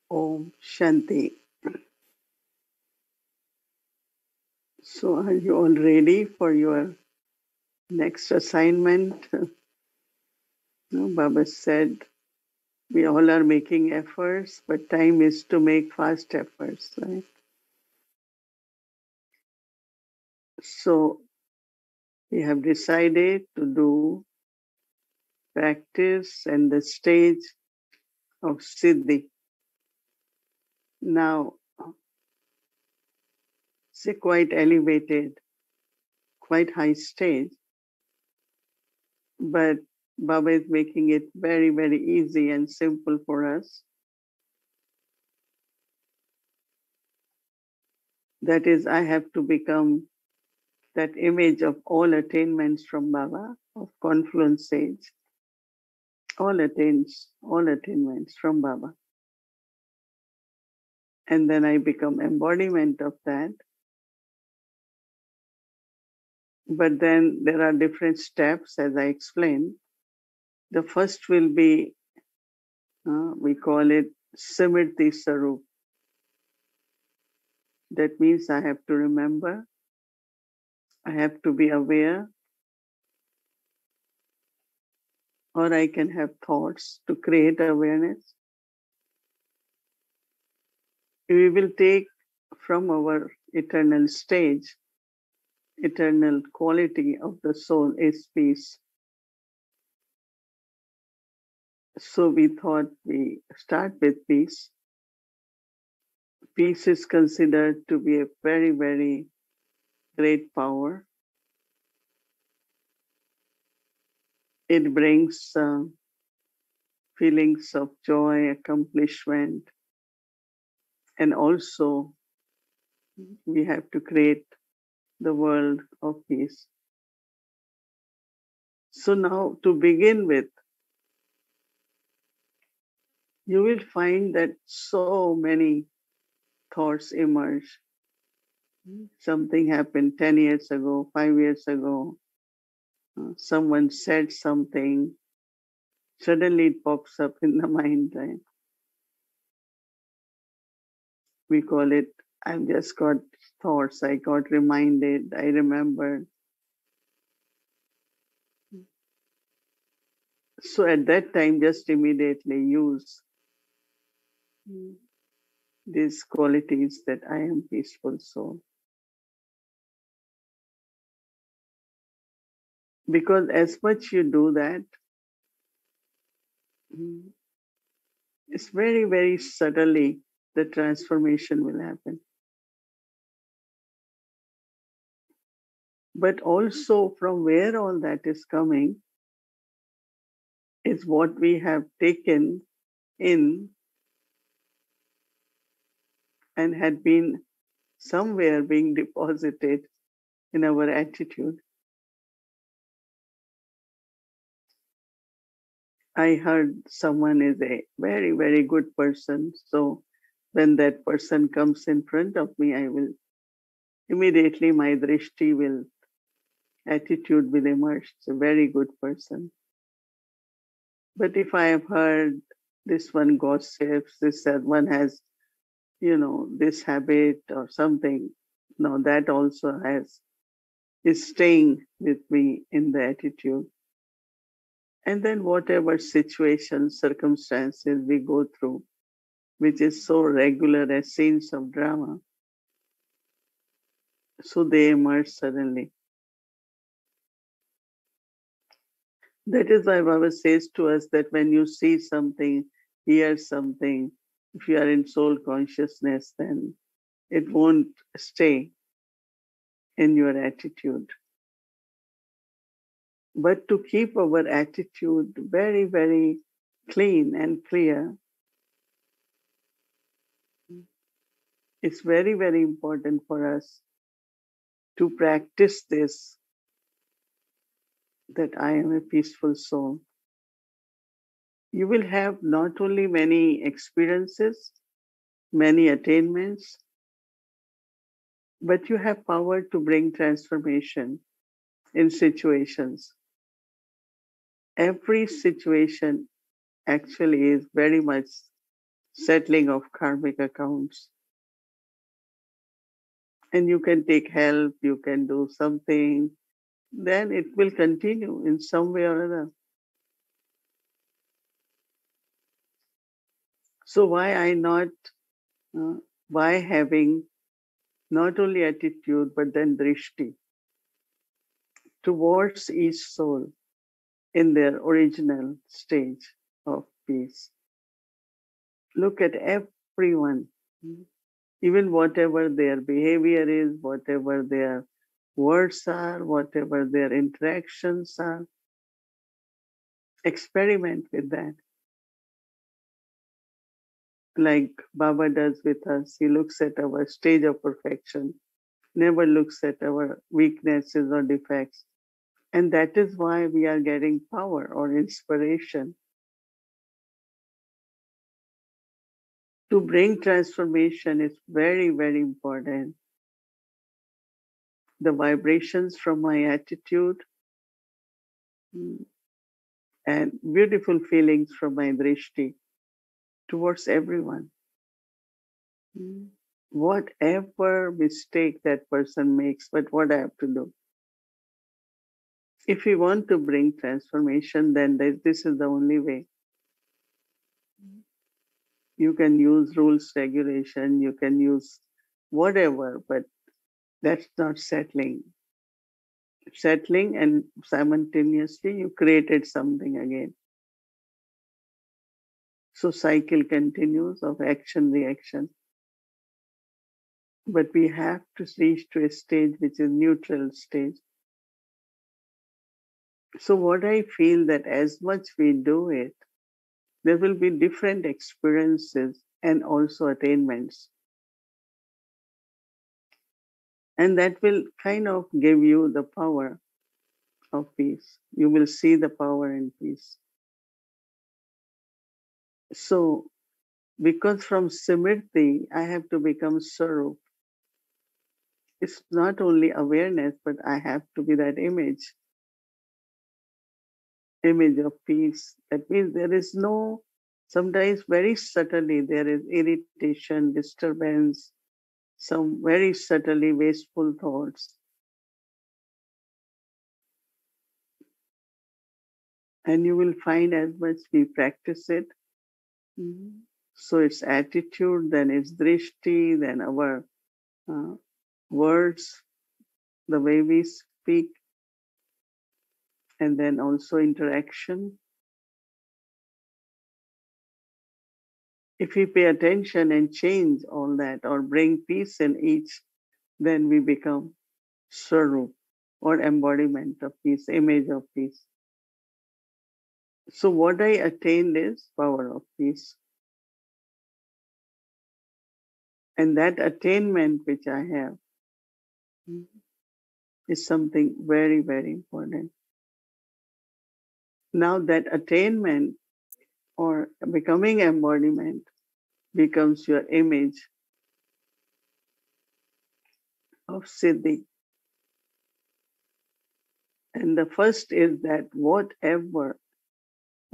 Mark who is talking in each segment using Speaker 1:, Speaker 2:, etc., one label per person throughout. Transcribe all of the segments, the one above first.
Speaker 1: Om Shanti. So, are you all ready for your next assignment? No, Baba said we all are making efforts, but time is to make fast efforts, right? So, we have decided to do practice and the stage of Siddhi. Now, it's a quite elevated, quite high stage, but Baba is making it very, very easy and simple for us. That is, I have to become that image of all attainments from Baba, of confluence stage, all attainments from Baba. And then I become embodiment of that. But then there are different steps, as I explained. The first will be, we call it Simriti Swaroop. That means I have to remember, I have to be aware, or I can have thoughts to create awareness. We will take from our eternal stage, eternal quality of the soul is peace. So we thought we start with peace. Peace is considered to be a very, very great power. It brings feelings of joy, accomplishment, and also we have to create the world of peace. So now to begin with, you will find that so many thoughts emerge. Something happened 10 years ago, 5 years ago. Someone said something. Suddenly it pops up in the mind, right? We call it, I've just got thoughts, I got reminded, I remembered. So at that time, just immediately use these qualities that I am peaceful soul. Because as much you do that, it's very, very subtly the transformation will happen. But also from where all that is coming is what we have taken in and had been somewhere being deposited in our attitude. I heard someone is a very, very good person. So when that person comes in front of me, I will immediately, my drishti will, attitude will emerge. It's a very good person. But if I have heard this one gossips, this one has, this habit or something, no, that also is staying with me in the attitude. And then whatever situations, circumstances we go through, which is so regular as scenes of drama, so they emerge suddenly. That is why Baba says to us that when you see something, hear something, if you are in soul consciousness, then it won't stay in your attitude. But to keep our attitude very, very clean and clear, it's very, very important for us to practice this, that I am a peaceful soul. You will have not only many experiences, many attainments, but you have power to bring transformation in situations. Every situation actually is very much settling of karmic accounts. And you can take help, you can do something, then it will continue in some way or other. So uh, why having not only attitude but then drishti towards each soul in their original stage of peace. Look at everyone, even whatever their behavior is, whatever their words are, whatever their interactions are, experiment with that. Like Baba does with us, he looks at our stage of perfection, never looks at our weaknesses or defects. And that is why we are getting power or inspiration. To bring transformation is very, very important. The vibrations from my attitude mm, and beautiful feelings from my drishti towards everyone. Mm. Whatever mistake that person makes, but what I have to do. If we want to bring transformation, then this is the only way. You can use rules, regulation, you can use whatever, but that's not settling. Settling and simultaneously you created something again. So cycle continues of action, reaction. But we have to reach to a stage which is neutral stage. So what I feel that as much we do it, there will be different experiences and also attainments. And that will kind of give you the power of peace. You will see the power in peace. So because from Simriti, I have to become Swaroop. It's not only awareness, but I have to be that image of peace. That means there is no, sometimes very subtly, there is irritation, disturbance, some very subtly wasteful thoughts. And you will find as much we practice it. Mhm. So it's attitude, then it's drishti, then our uh, words, the way we speak, and then also interaction. If we pay attention and change all that or bring peace in each, then we become Swaroop or embodiment of peace, image of peace. So what I attained is power of peace. And that attainment which I have is something very, very important. Now that attainment or becoming embodiment becomes your image of Siddhi. And the first is that whatever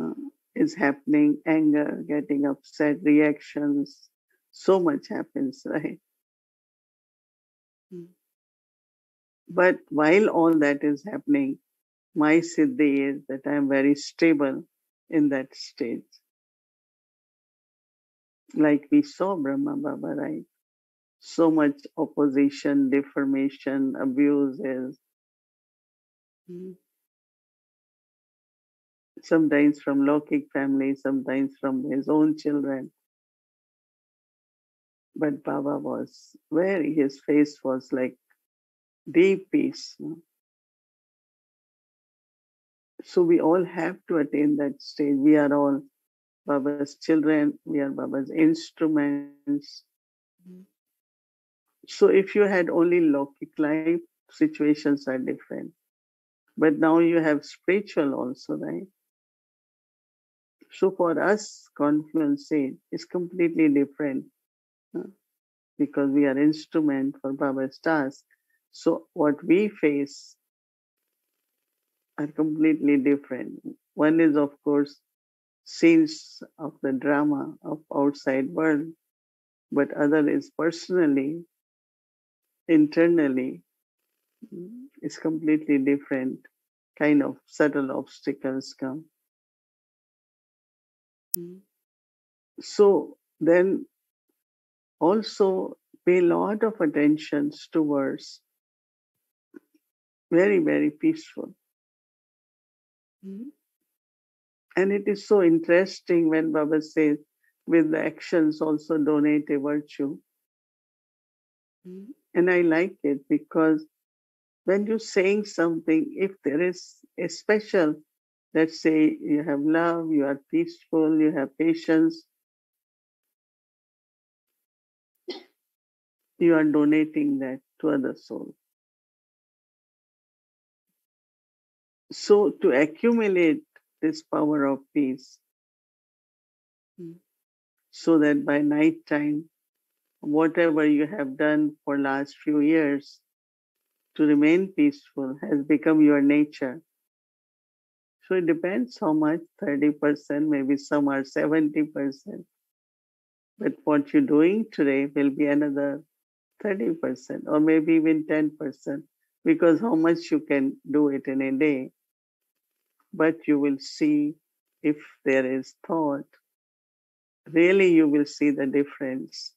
Speaker 1: uh, is happening, anger, getting upset, reactions, so much happens, right? But while all that is happening, my Siddhi is that I am very stable in that stage. Like we saw Brahma Baba, right? So much opposition, deformation, abuses, sometimes from Lokik family, sometimes from his own children. But Baba was very, his face was like deep peace. So we all have to attain that stage. We are all Baba's children, we are Baba's instruments. So if you had only Lokik life, situations are different. But now you have spiritual also, right? So for us, confluence is completely different uh, because we are instrument for Baba's task. So what we face are completely different. One is, of course, scenes of the drama of outside world, but other is personally, internally, is completely different. Kind of subtle obstacles come. So then also pay a lot of attention towards very, very peaceful. And it is so interesting when Baba says, with the actions also donate a virtue. And I like it because when you're saying something, if there is a special, let's say you have love, you are peaceful, you have patience, you are donating that to other souls. So to accumulate this power of peace, so that by night time, whatever you have done for last few years to remain peaceful has become your nature. So it depends how much, 30%, maybe some are 70%. But what you're doing today will be another 30% or maybe even 10%, because how much you can do it in a day. But you will see if there is thought, really you will see the difference.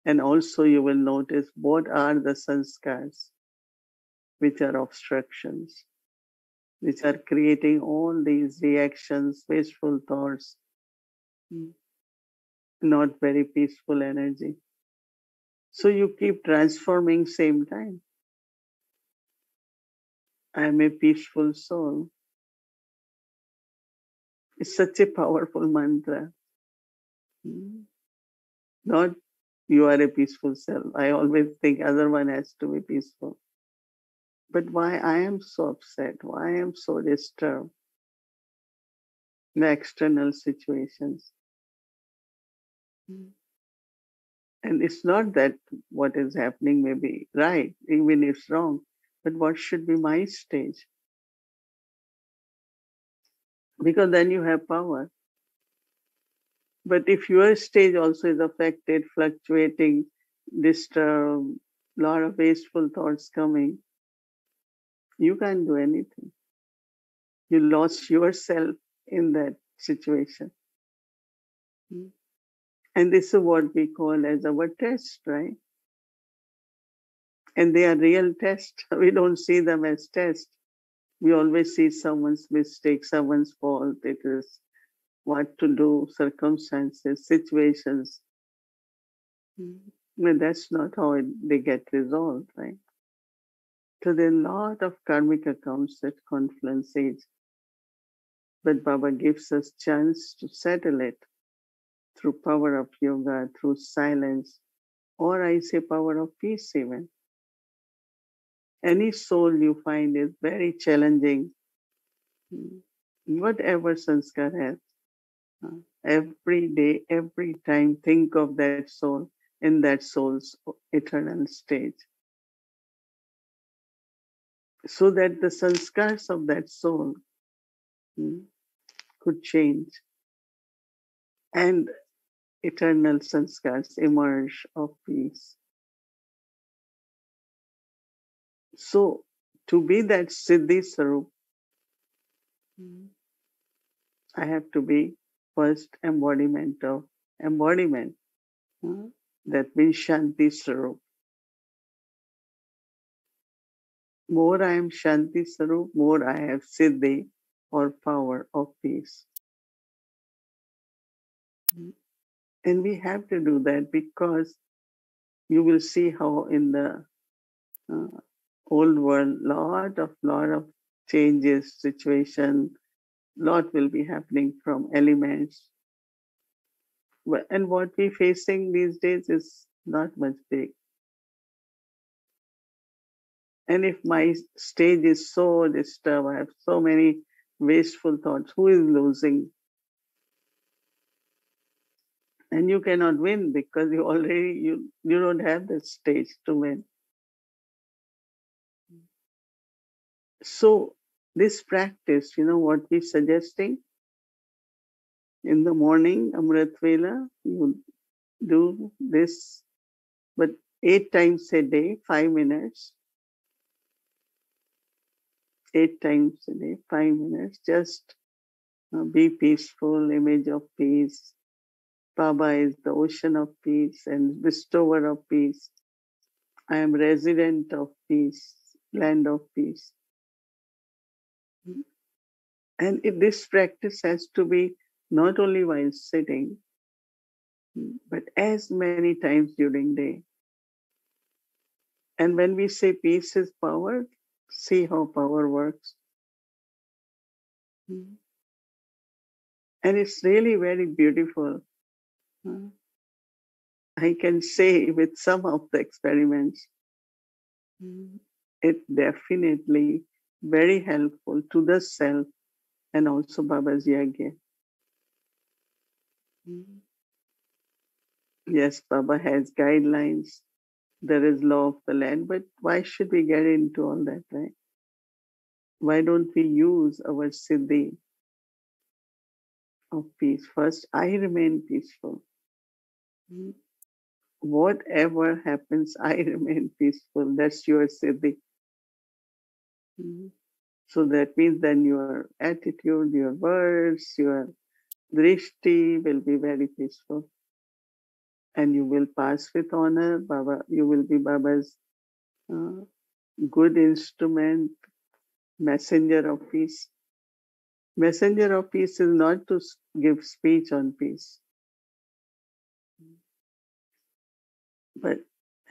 Speaker 1: And also you will notice what are the sanskars, which are obstructions, which are creating all these reactions, wasteful thoughts, not very peaceful energy. So you keep transforming same time. I am a peaceful soul. It's such a powerful mantra. Not you are a peaceful self. I always think other one has to be peaceful. But why I am so upset? Why I am so disturbed? The external situations. And it's not that what is happening may be right, even if it's wrong, but what should be my stage? Because then you have power. But if your stage also is affected, fluctuating, disturbed, lot of wasteful thoughts coming, you can't do anything. You lost yourself in that situation. And this is what we call as our test, right? And they are real tests. We don't see them as tests. We always see someone's mistake, someone's fault. It is what to do, circumstances, situations. But that's not how they get resolved, right? So there are a lot of karmic accounts that confluence age. But Baba gives us chance to settle it through power of yoga, through silence, or I say power of peace even. Any soul you find is very challenging, whatever sanskar has. Every day, every time, think of that soul in that soul's eternal stage. So that the sanskars of that soul could change and eternal sanskars emerge of peace. So to be that Siddhi Swaroop, I have to be first embodiment of embodiment. That means Shanti Swaroop. More I am Shanti Swaroop, more I have Siddhi or power of peace. And we have to do that because you will see how in the old world, lot of changes, situation, lot will be happening from elements. And what we're facing these days is not much big. And if my stage is so disturbed, I have so many wasteful thoughts, who is losing? And you cannot win because you don't have the stage to win. So this practice, what we're suggesting, In the morning, Amrit Vela, you do this, but 8 times a day, 5 minutes. 8 times a day, 5 minutes. Just be peaceful, image of peace. Baba is the ocean of peace and bestower of peace. I am resident of peace, land of peace. And this practice has to be not only while sitting, but as many times during day. And when we say peace is power, see how power works. And it's really very beautiful. I can say with some of the experiments, it definitely very helpful to the self and also Baba's Yagya. Yes, Baba has guidelines. There is law of the land, but why should we get into all that, right? Why don't we use our Siddhi of peace? First, I remain peaceful. Whatever happens, I remain peaceful. That's your Siddhi. So that means then your attitude, your words, your drishti will be very peaceful. And you will pass with honor. Baba, you will be Baba's uh, good instrument, messenger of peace. Messenger of peace is not to give speech on peace, but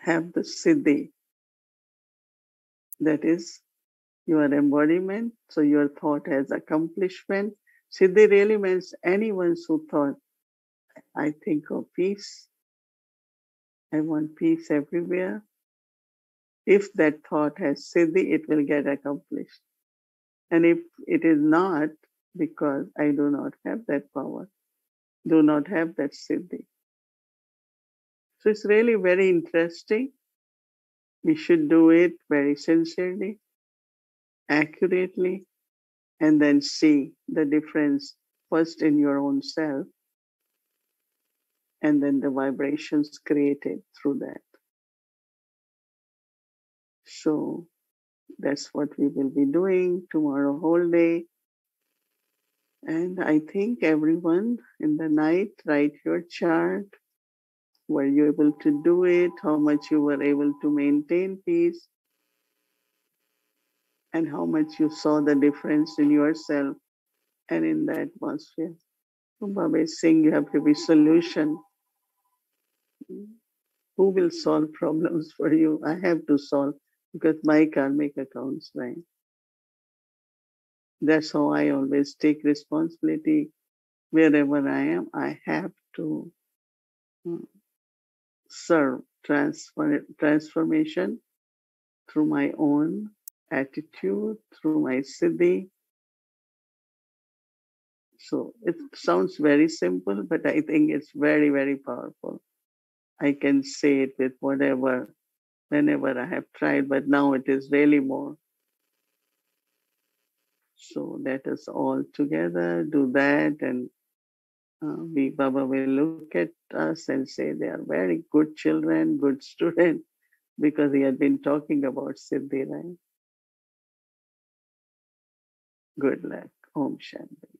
Speaker 1: have the siddhi. That is your embodiment. So your thought has accomplishment. Siddhi really means anyone who thought, I think of peace. I want peace everywhere. If that thought has siddhi, it will get accomplished. And if it is not, because I do not have that power, do not have that siddhi. So it's really very interesting. We should do it very sincerely, accurately, and then see the difference first in your own self and then the vibrations created through that. So that's what we will be doing tomorrow whole day. And I think everyone in the night write your chart. Were you able to do it? How much you were able to maintain peace? And how much you saw the difference in yourself and in the atmosphere. So Baba is saying you have to be solution. Who will solve problems for you? I have to solve because my karmic accounts, right? That's how I always take responsibility. Wherever I am, I have to uh, serve transformation through my own attitude, through my siddhi. So it sounds very simple, but I think it's very, very powerful. I can say it with whatever, whenever I have tried, but now it is really more. So let us all together do that, and Baba will look at us and say they are very good children, good students, because he had been talking about Siddhi, right? Good luck. Om Shanti.